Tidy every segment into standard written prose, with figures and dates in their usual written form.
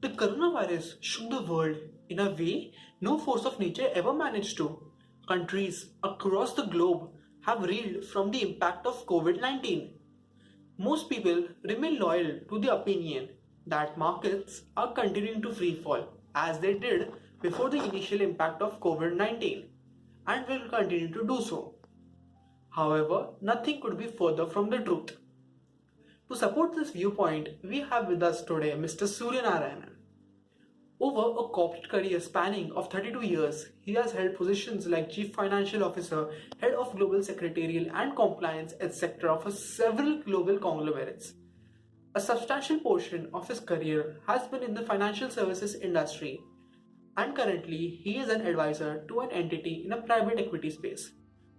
The coronavirus shook the world in a way no force of nature ever managed to. Countries across the globe have reeled from the impact of COVID 19. Most people remain loyal to the opinion that markets are continuing to free fall as they did before the initial impact of COVID 19 and will continue to do so. However, nothing could be further from the truth. To support this viewpoint, we have with us today Mr. Surya Narayanan. Over a corporate career spanning of 32 years, he has held positions like Chief Financial Officer, Head of Global Secretarial and Compliance, etc. for several global conglomerates. A substantial portion of his career has been in the financial services industry, and currently he is an advisor to an entity in a private equity space.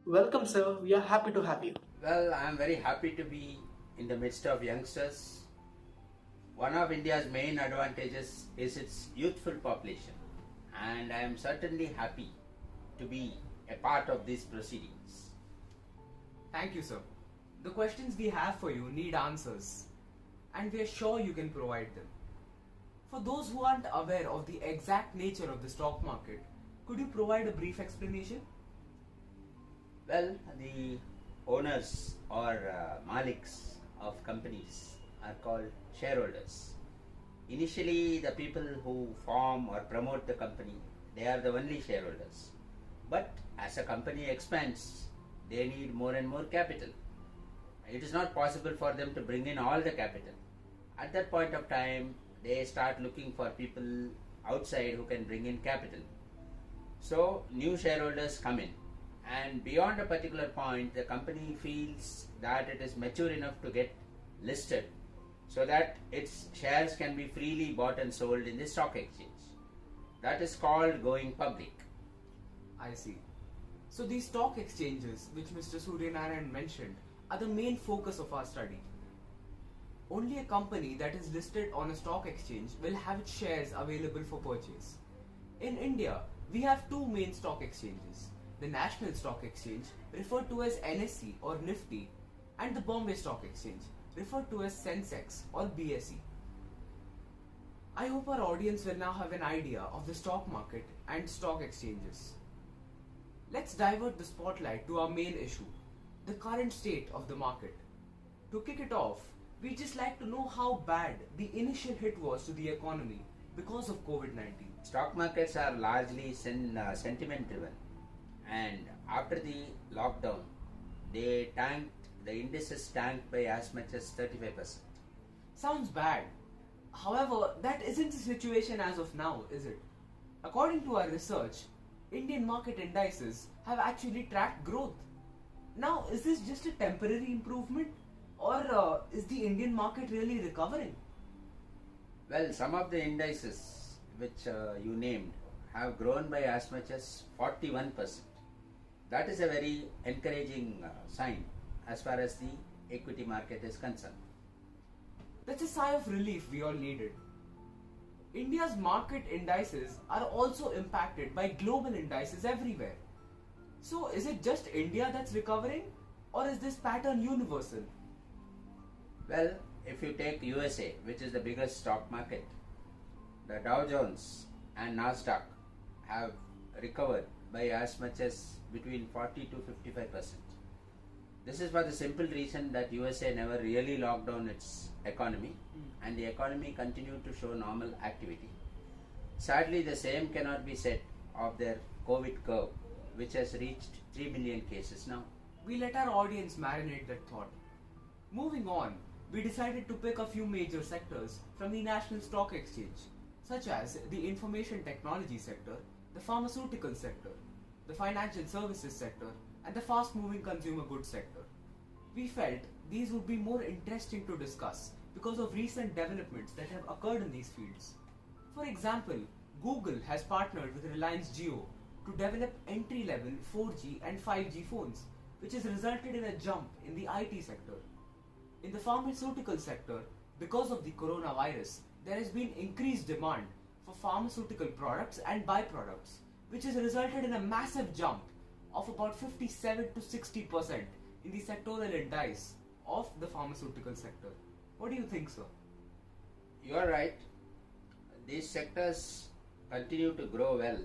Welcome, sir. We are happy to have you. Well, I'm very happy to be in the midst of youngsters. One of India's main advantages is its youthful population, and I am certainly happy to be a part of these proceedings. Thank you, sir. The questions we have for you need answers, and we are sure you can provide them. For those who aren't aware of the exact nature of the stock market, could you provide a brief explanation? Well, the owners or maliks of companies are called shareholders. Initially, the people who form or promote the company, they are the only shareholders. But as a company expands, they need more and more capital. It is not possible for them to bring in all the capital. At that point of time, they start looking for people outside who can bring in capital. So, new shareholders come in, and beyond a particular point, the company feels that it is mature enough to get listed so that its shares can be freely bought and sold in the stock exchange. That is called going public. I see. So these stock exchanges, which Mr. Suryanarayan mentioned, are the main focus of our study. Only a company that is listed on a stock exchange will have its shares available for purchase. In India, we have two main stock exchanges: the National Stock Exchange, referred to as NSE or Nifty, and the Bombay Stock Exchange, referred to as Sensex or BSE. I hope our audience will now have an idea of the stock market and stock exchanges. Let's divert the spotlight to our main issue, the current state of the market. To kick it off, we'd just like to know how bad the initial hit was to the economy because of COVID-19. Stock markets are largely sentiment driven, and after the lockdown, the indices tanked by as much as 35%. Sounds bad. However, that isn't the situation as of now, is it? According to our research, Indian market indices have actually tracked growth. Now, is this just a temporary improvement, or is the Indian market really recovering? Well, some of the indices which you named have grown by as much as 41%. That is a very encouraging sign as far as the equity market is concerned. That's a sigh of relief we all needed. India's market indices are also impacted by global indices everywhere. So, is it just India that's recovering, or is this pattern universal? Well, if you take USA, which is the biggest stock market, the Dow Jones and Nasdaq have recovered by as much as between 40 to 55%. This is for the simple reason that USA never really locked down its economy, and the economy continued to show normal activity. Sadly, the same cannot be said of their COVID curve, which has reached 3 million cases now. We let our audience marinate that thought. Moving on, we decided to pick a few major sectors from the National Stock Exchange, such as the information technology sector, the pharmaceutical sector, the financial services sector, and the fast-moving consumer goods sector. We felt these would be more interesting to discuss because of recent developments that have occurred in these fields. For example, Google has partnered with Reliance Jio to develop entry-level 4G and 5G phones, which has resulted in a jump in the IT sector. In the pharmaceutical sector, because of the coronavirus, there has been increased demand for pharmaceutical products and byproducts, which has resulted in a massive jump of about 57 to 60% in the sectoral indice of the pharmaceutical sector. What do you think, sir? You are right. these sectors continue to grow well,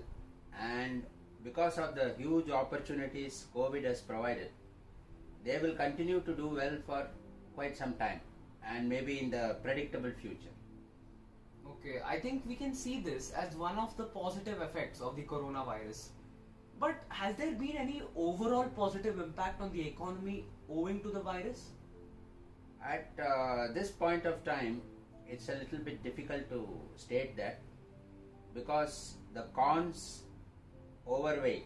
and because of the huge opportunities COVID has provided, they will continue to do well for quite some time and maybe in the predictable future. Okay, I think we can see this as one of the positive effects of the coronavirus. But has there been any overall positive impact on the economy owing to the virus? At this point of time, it's a little bit difficult to state that because the cons overweigh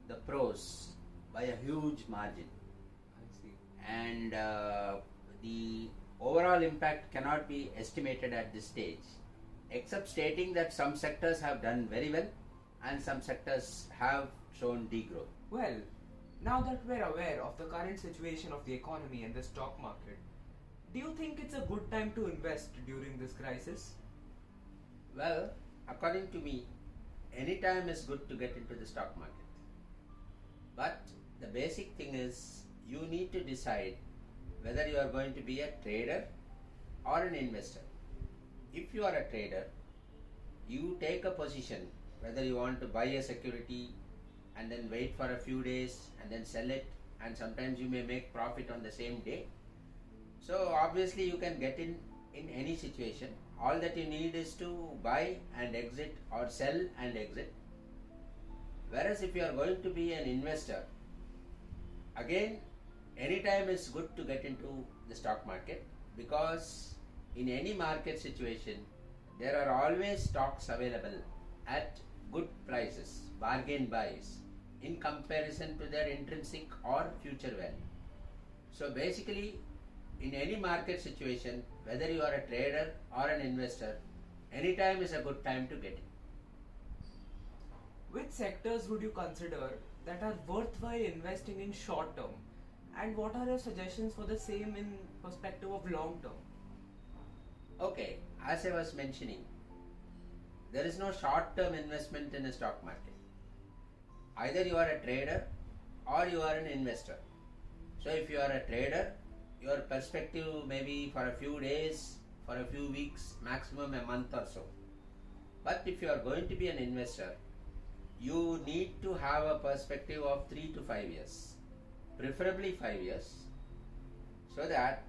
the pros by a huge margin, I see. and the overall impact cannot be estimated at this stage, except stating that some sectors have done very well and some sectors have shown degrowth. Well, now that we're aware of the current situation of the economy and the stock market, do you think it's a good time to invest during this crisis? Well, according to me, any time is good to get into the stock market. But the basic thing is you need to decide whether you are going to be a trader or an investor. If you are a trader, you take a position whether you want to buy a security and then wait for a few days and then sell it, and sometimes you may make profit on the same day. So obviously you can get in any situation. All that you need is to buy and exit or sell and exit. Whereas if you are going to be an investor, again, any time is good to get into the stock market, because in any market situation there are always stocks available at good prices, bargain buys, in comparison to their intrinsic or future value. So basically, in any market situation, whether you are a trader or an investor, any time is a good time to get in. Which sectors would you consider that are worthwhile investing in short term? And what are your suggestions for the same in perspective of long term? Okay, as I was mentioning, there is no short-term investment in a stock market. Either you are a trader or you are an investor. So if you are a trader, your perspective may be for a few days, for a few weeks, maximum a month or so. But if you are going to be an investor, you need to have a perspective of 3 to 5 years, preferably 5 years, so that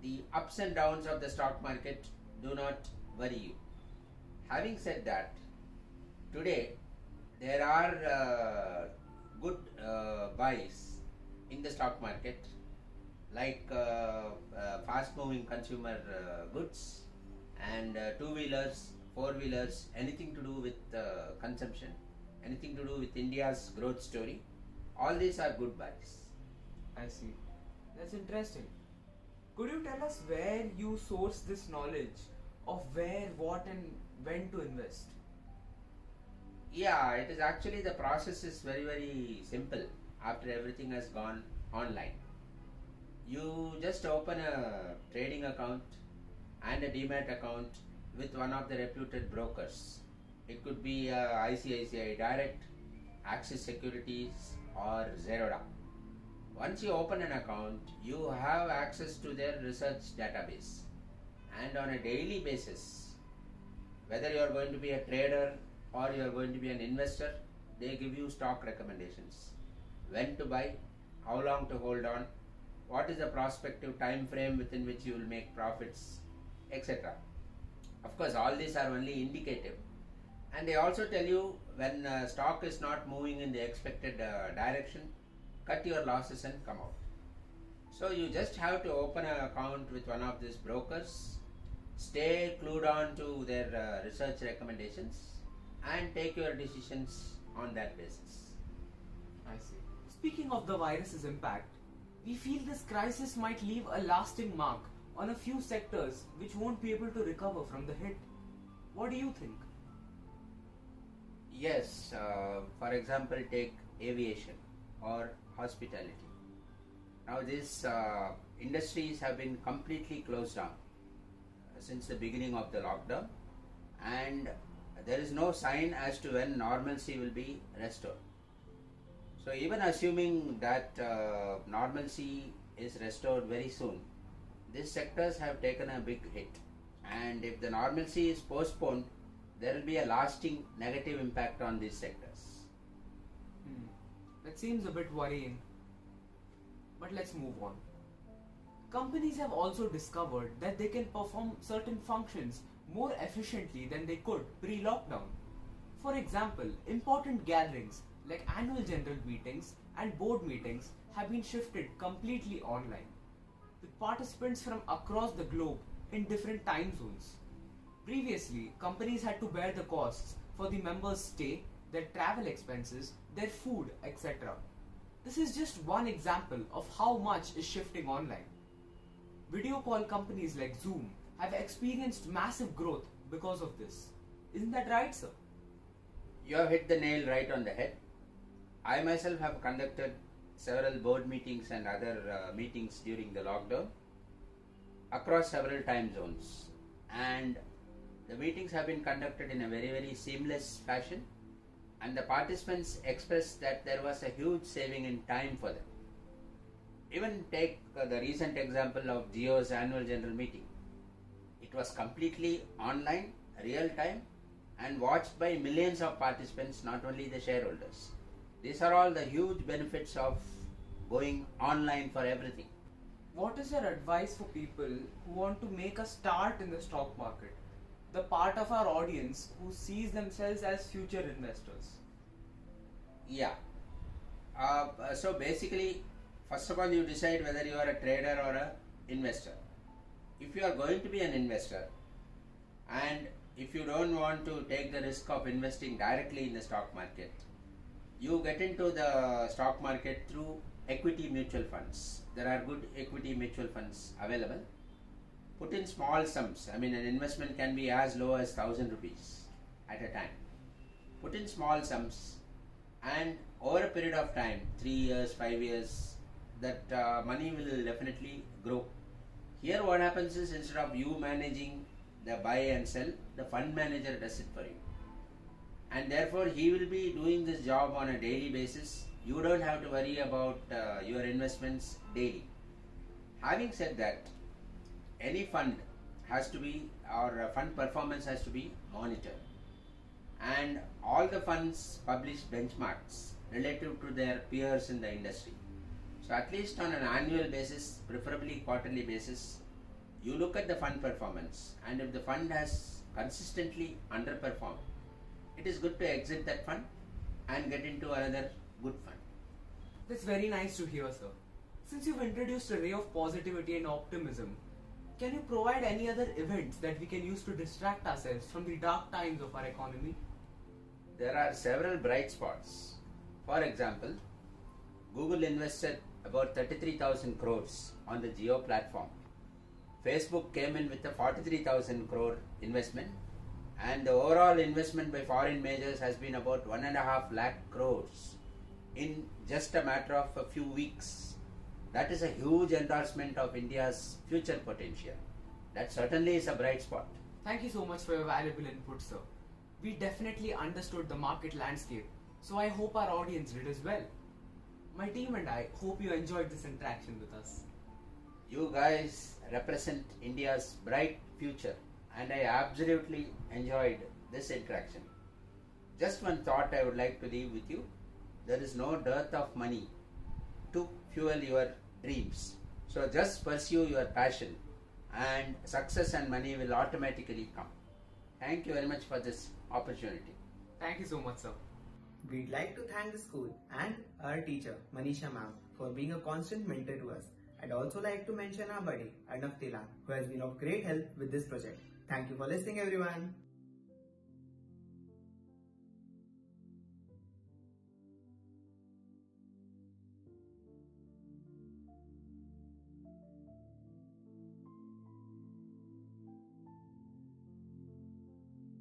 the ups and downs of the stock market do not worry you. Having said that, today there are good buys in the stock market, like fast moving consumer goods and two-wheelers, four-wheelers, anything to do with consumption, anything to do with India's growth story. All these are good buys. I see. That's interesting. Could you tell us where you source this knowledge of where, what, and when to invest? Yeah, it is actually, the process is very, very simple after everything has gone online. You just open a trading account and a demat account with one of the reputed brokers. It could be ICICI Direct, Axis Securities, or Zerodha. Once you open an account, you have access to their research database, and on a daily basis, whether you are going to be a trader or you are going to be an investor, they give you stock recommendations. When to buy, how long to hold on, what is the prospective time frame within which you will make profits, etc. Of course, all these are only indicative, and they also tell you when stock is not moving in the expected direction, cut your losses and come out. So you just have to open an account with one of these brokers, stay glued on to their research recommendations, and take your decisions on that basis. I see. Speaking of the virus's impact, we feel this crisis might leave a lasting mark on a few sectors which won't be able to recover from the hit. What do you think? Yes, for example, take aviation or hospitality. Now these industries have been completely closed down since the beginning of the lockdown, and there is no sign as to when normalcy will be restored. So even assuming that normalcy is restored very soon, these sectors have taken a big hit, and if the normalcy is postponed, there will be a lasting negative impact on these sectors. That seems a bit worrying. But let's move on. Companies have also discovered that they can perform certain functions more efficiently than they could pre-lockdown. For example, important gatherings like annual general meetings and board meetings have been shifted completely online, with participants from across the globe in different time zones. Previously, companies had to bear the costs for the members' stay, their travel expenses, their food, etc. This is just one example of how much is shifting online. Video call companies like Zoom have experienced massive growth because of this. Isn't that right, sir? You have hit the nail right on the head. I myself have conducted several board meetings and other meetings during the lockdown across several time zones, and the meetings have been conducted in a very seamless fashion, and the participants expressed that there was a huge saving in time for them. Even take the recent example of Jio's annual general meeting. It was completely online, real time, and watched by millions of participants, not only the shareholders. These are all the huge benefits of going online for everything. What is your advice for people who want to make a start in the stock market? The part of our audience who sees themselves as future investors. Yeah. So basically, first of all, you decide whether you are a trader or an investor. If you are going to be an investor, and if you don't want to take the risk of investing directly in the stock market, you get into the stock market through equity mutual funds. There are good equity mutual funds available. Put in small sums. I mean, an investment can be as low as 1,000 rupees at a time. Put in small sums, and over a period of time, 3 years, 5 years, that money will definitely grow. Here what happens is, instead of you managing the buy and sell, the fund manager does it for you. And therefore he will be doing this job on a daily basis. You don't have to worry about your investments daily. Having said that, any fund has to be, or fund performance has to be monitored. And all the funds publish benchmarks relative to their peers in the industry. So at least on an annual basis, preferably quarterly basis, you look at the fund performance, and if the fund has consistently underperformed, it is good to exit that fund and get into another good fund. That's very nice to hear, sir. Since you've introduced a ray of positivity and optimism, can you provide any other events that we can use to distract ourselves from the dark times of our economy? There are several bright spots. For example, Google invested about 33,000 crores on the Jio platform. Facebook came in with a 43,000 crore investment, and the overall investment by foreign majors has been about 1.5 lakh crores in just a matter of a few weeks. That is a huge endorsement of India's future potential. That certainly is a bright spot. Thank you so much for your valuable input, sir. We definitely understood the market landscape, so I hope our audience did as well. My team and I hope you enjoyed this interaction with us. You guys represent India's bright future, and I absolutely enjoyed this interaction. Just one thought I would like to leave with you. There is no dearth of money to fuel your dreams. So just pursue your passion, and success and money will automatically come. Thank you very much for this opportunity. Thank you so much, sir. We'd like to thank the school and our teacher, Manisha ma'am, for being a constant mentor to us. I'd also like to mention our buddy, Arnav Tilan, who has been of great help with this project. Thank you for listening, everyone.